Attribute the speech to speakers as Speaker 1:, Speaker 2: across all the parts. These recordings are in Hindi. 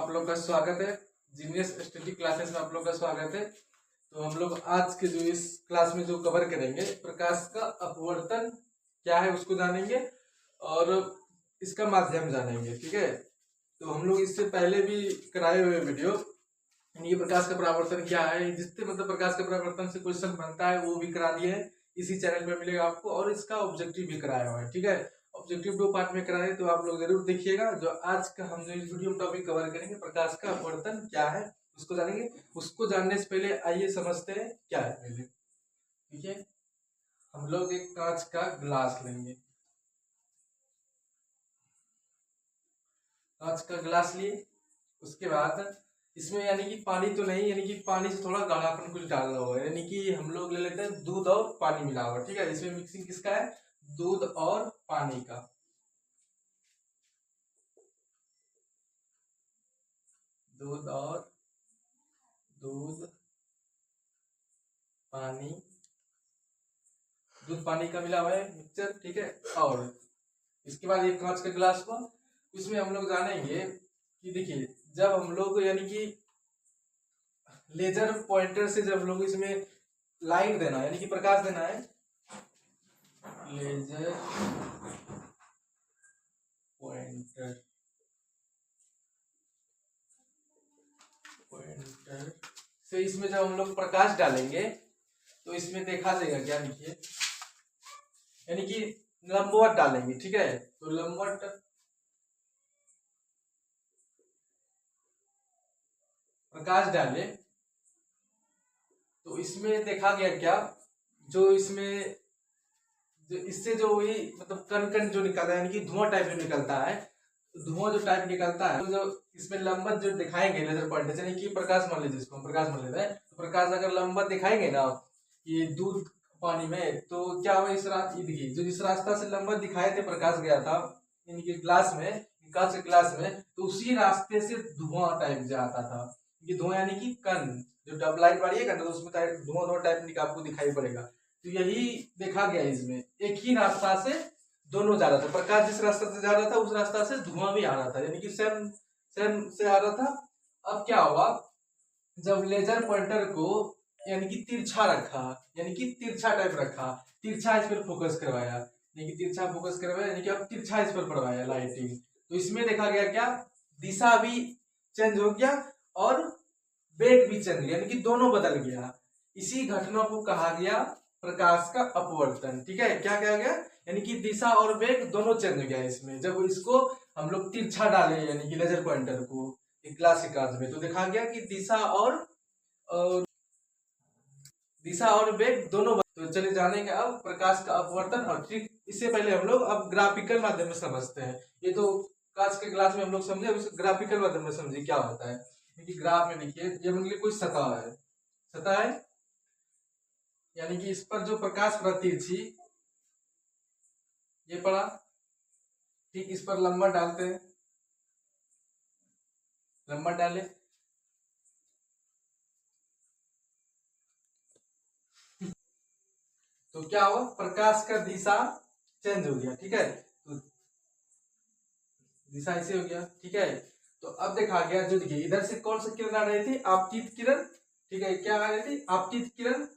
Speaker 1: आप लोग का स्वागत है। जीनियस स्टडी क्लासेस में आप लोग का स्वागत है। तो हम लोग आज के जो इस क्लास में जो कवर करेंगे, प्रकाश का अपवर्तन क्या है उसको जानेंगे और इसका माध्यम जानेंगे। ठीक है, तो हम लोग इससे पहले भी कराए हुए वीडियो, ये प्रकाश का परावर्तन क्या है, जिससे मतलब प्रकाश के परावर्तन से क्वेश्चन बनता है वो भी करा दिए हैं, इसी चैनल पे मिलेगा आपको। और इसका ऑब्जेक्टिव भी कराया हुआ है। ठीक है, ऑब्जेक्टिव 2 पार्ट में कराए, तो आप लोग जरूर देखिएगा। जो आज का हम जो इस वीडियो में टॉपिक कवर करेंगे, प्रकाश का अपवर्तन क्या है उसको जानेंगे। उसको जानने से पहले आइए समझते हैं क्या है पहले। ठीक है, हम लोग एक कांच का ग्लास लेंगे। कांच का ग्लास लिए, उसके बाद इसमें यानी कि पानी तो नहीं, यानी कि पानी से थोड़ा गाढ़ापन कुछ डालना होगा, यानी कि हम लोग ले लेते हैं दूध और पानी मिला हुआ। ठीक है, इसमें मिक्सिंग किसका है, दूध और पानी का। दूध पानी, दूध पानी का मिला हुआ है मिक्सचर। ठीक है, और इसके बाद एक कांच का गिलास हुआ। इसमें हम लोग जानेंगे कि देखिए, जब हम लोग यानी कि लेजर पॉइंटर से जब लोग इसमें लाइट देना है, यानी कि प्रकाश देना है, लेजर पॉइंटर से इसमें जब हम लोग प्रकाश डालेंगे तो इसमें देखा जाएगा क्या, देखिए, यानी कि लंबवत डालेंगे। ठीक है, तो लंबवत प्रकाश डाले तो इसमें देखा गया क्या, जो इसमें जो इससे जो वही मतलब कण कण जो निकलता है, यानी कि धुआं टाइप जो निकलता है, धुआं जो टाइप निकलता है, तो जो इसमें लंबत जो दिखाएंगे लेजर पॉइंटर से, यानी कि प्रकाश मान लीजिए, इसको हम प्रकाश मान लेते हैं, तो प्रकाश अगर लंबत दिखाएंगे ना ये दूध पानी में, तो क्या हुआ, इस रास्ते देखिए, जो जिस रास्ता से लंबत दिखाए थे प्रकाश गया था इनके ग्लास में, कांच के ग्लास में, तो उसी रास्ते से धुआं टाइप जाता था। ये धुआं यानी कि कण जो डबल लाइट वाली है, तो उसमें धुआं धुआं टाइप आपको दिखाई पड़ेगा। तो यही देखा गया, इसमें एक ही रास्ता से दोनों जा रहा था, प्रकाश जिस रास्ता से जा रहा था उस रास्ता से धुआं भी आ रहा था, यानी कि सेम सेम से आ रहा था। अब क्या हुआ, जब लेजर पॉइंटर को यानी कि तिरछा रखा, यानी कि तिरछा टाइप रखा, तिरछा इस पर फोकस करवाया, यानी कि तिरछा फोकस करवाया, यानी कि अब तिरछा इस पर पड़वाया लाइटिंग, तो इसमें देखा गया क्या, दिशा भी चेंज हो गया और वेग भी चेंज हो गया, यानी कि दोनों बदल गया। इसी घटना को कहा गया प्रकाश का अपवर्तन। ठीक है, क्या कहा गया, यानी कि दिशा और वेग दोनों चेंज हो गया इसमें, जब इसको हम लोग तिरछा डाले, यानी कि लेजर पॉइंटर को एक ग्लास के कांच में, तो देखा गया कि दिशा और वेग दोनों। तो चलिए जानेंगे अब प्रकाश का अपवर्तन। और ठीक इससे पहले हम लोग अब ग्राफिकल माध्यम में समझते हैं। ये तो कांच के ग्लास में हम लोग समझे, अब ग्राफिकल माध्यम में समझिए क्या होता है। क्योंकि ग्राफ में देखिए, ये मान लीजिए कोई सतह है, सतह है, यानी कि इस पर जो प्रकाश पड़ा तिरछी, ये पड़ा, ठीक इस पर लंबा डालते हैं, लंबा डाले, तो क्या हुआ, प्रकाश का दिशा चेंज हो गया। ठीक है, तो दिशा ऐसे हो गया। ठीक है, तो अब देखा गया, जो देखिए इधर से कौन सी किरण आ रही थी, आपतित किरण। ठीक है, क्या आ रही थी, आपतित किरण,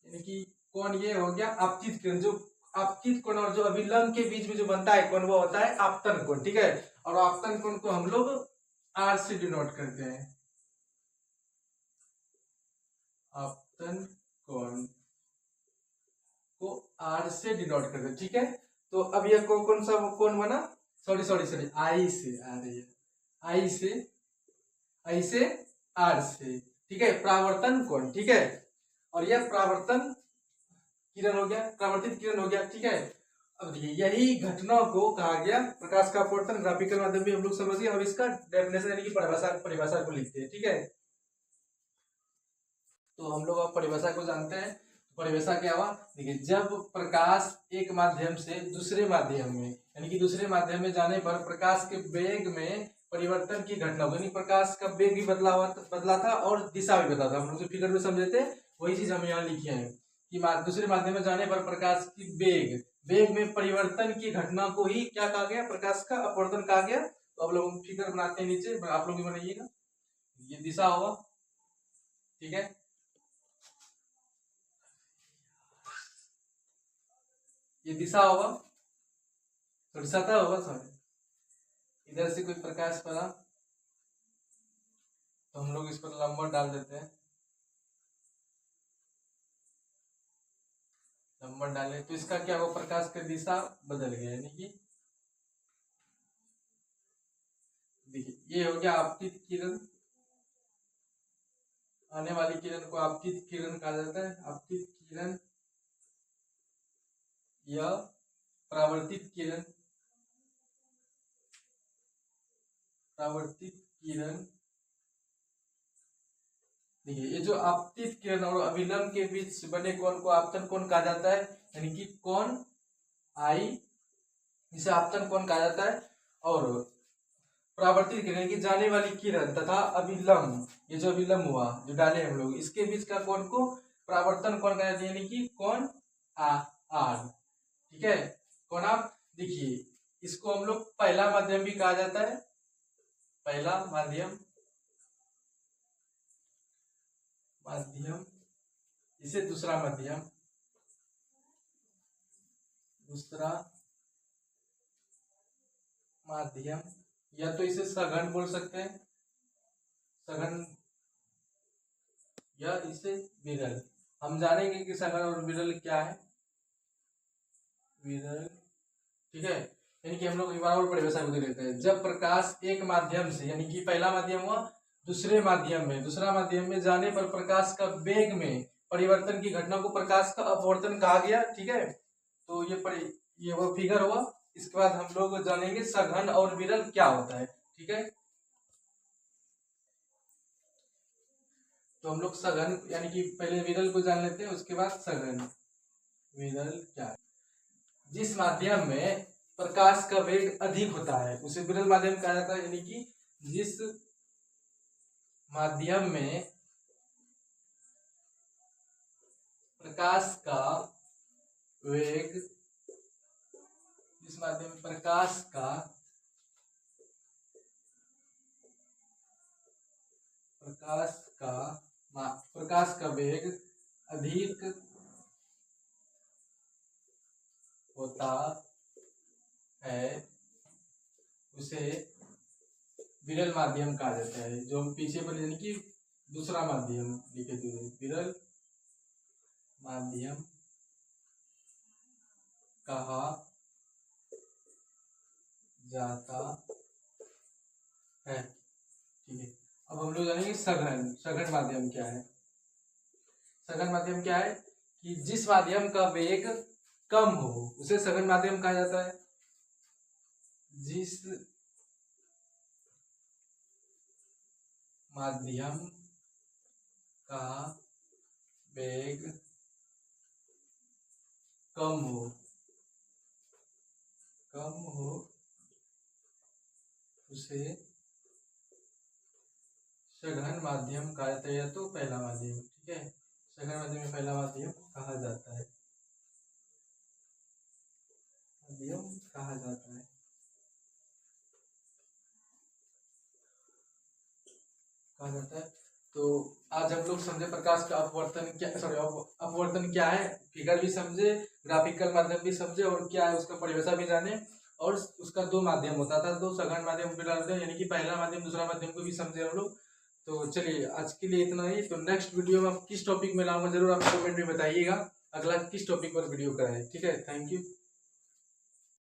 Speaker 1: यानी कि कौन ये हो गया आपतित किरण। जो आपतित कोण और जो अभिलंब के बीच में जो बनता है कोण, वो होता है आपतन कोण। ठीक है, और आपतन कोण को हम लोग आर से डिनोट करते हैं, आपतन कोण को आर से डिनोट करते हैं। ठीक है, तो अब यह कौन सा कोण बना, सॉरी सॉरी सॉरी, आई से आ रही है, आई से आर से। ठीक है, परावर्तन कोण। ठीक है, और यह परावर्तन किरण हो गया, परावर्तित किरण हो गया। ठीक है, अब देखिए यही घटना को कहा गया प्रकाश का अपवर्तन। ग्राफिकल माध्यम में हम लोग समझ गए। अब इसका डेफिनेशन यानी कि परिभाषा को लिखते हैं। ठीक है, तो हम लोग अब परिभाषा को जानते हैं। परिभाषा क्या हुआ, देखिए, जब प्रकाश एक माध्यम से दूसरे माध्यम में, यानी कि दूसरे माध्यम में जाने पर प्रकाश के वेग में परिवर्तन की घटना हुई, प्रकाश का वेग भी बदला था और दिशा भी बदला था। हम लोग जो फिगर में समझे थे वही चीज हम यहाँ लिखे हैं कि दूसरे माध्यम में जाने पर प्रकाश की वेग में परिवर्तन की घटना को ही क्या कहा गया, प्रकाश का अपवर्तन कहा गया। तो अब लोग फिगर बनाते हैं नीचे, आप लोग भी बनाइएगा। ये दिशा होगा, ठीक है। ये दिशा होगा, तो सतह होगा, सॉरी। इधर से कोई प्रकाश पड़ा तो हम लोग इस पर लंबन डाल देते हैं। लंबन डाले तो इसका क्या होगा, प्रकाश की दिशा बदल गया, यानी कि देखिए ये हो गया आपतित किरण। आने वाली किरण को आपतित किरण कहा जाता है। आपतित किरण या परावर्तित किरण, परावर्तित किरण। देखिए ये जो आपतित किरण और अभिलंब के बीच बने कोण को आपतन कोण कहा जाता है, यानी कि कोण आई, जिसे आपतन कोण कहा जाता है। और परावर्तित किरण की जाने वाली किरण तथा अभिलंब, ये जो अभिलंब हुआ जो डाले हम लोग, इसके बीच का कोण को परावर्तन कोण कहा जाता है, यानी कि कोण आर, ठीक है। कोण आप देखिए, इसको हम लोग पहला माध्यम भी कहा जाता है। पहला माध्यम, माध्यम, इसे दूसरा माध्यम, दूसरा माध्यम, या तो इसे सघन बोल सकते हैं, सघन, या इसे विरल। हम जानेंगे कि सघन और विरल क्या है। विरल, ठीक है। यानी कि हम लोग एक बार और परिभाषा को देख लेते हैं। जब प्रकाश एक माध्यम से, यानी कि पहला माध्यम हुआ, दूसरे माध्यम में, दूसरा माध्यम में जाने पर प्रकाश का वेग में परिवर्तन की घटना को प्रकाश का अपवर्तन कहा गया, ठीक है। तो ये वो फिगर हुआ। इसके बाद हम लोग जानेंगे सघन और विरल क्या होता है, ठीक है। तो हम लोग सघन यानी कि पहले विरल को जान लेते हैं, उसके बाद सघन। विरल क्या है? जिस माध्यम में प्रकाश का वेग अधिक होता है उसे विरल माध्यम कहा जाता है। यानी कि जिस माध्यम में प्रकाश का वेग, जिस माध्यम में प्रकाश का वेग अधिक होता है उसे विरल माध्यम कहा जाता है। जो हम पीछे पर, यानी कि दूसरा माध्यम लिखे थे, विरल माध्यम कहा जाता है, ठीक है। अब हम लोग जानेंगे सघन। सघन माध्यम क्या है? सघन माध्यम क्या है कि जिस माध्यम का वेग कम हो उसे सघन माध्यम कहा जाता है। जिस माध्यम का वेग कम हो उसे सघन माध्यम कहा जाता है, या तो पहला माध्यम, ठीक है। सघन माध्यम में पहला माध्यम कहा जाता है, माध्यम कहा जाता है। तो आज हम लोग समझे प्रकाश का अपवर्तन क्या, सॉरी अपवर्तन क्या है, फिगर भी समझे, ग्राफिकल माध्यम भी समझे, और क्या है उसका परिभाषा भी जाने। और उसका दो माध्यम होता था, दो सघन माध्यम भी, यानी कि पहला माध्यम दूसरा माध्यम को भी समझे हम लोग। तो चलिए आज के लिए इतना ही। तो नेक्स्ट वीडियो में किस टॉपिक में लाऊंगा जरूर आप कमेंट में बताइएगा, अगला किस टॉपिक पर वीडियो कराएं, ठीक है। Thank you.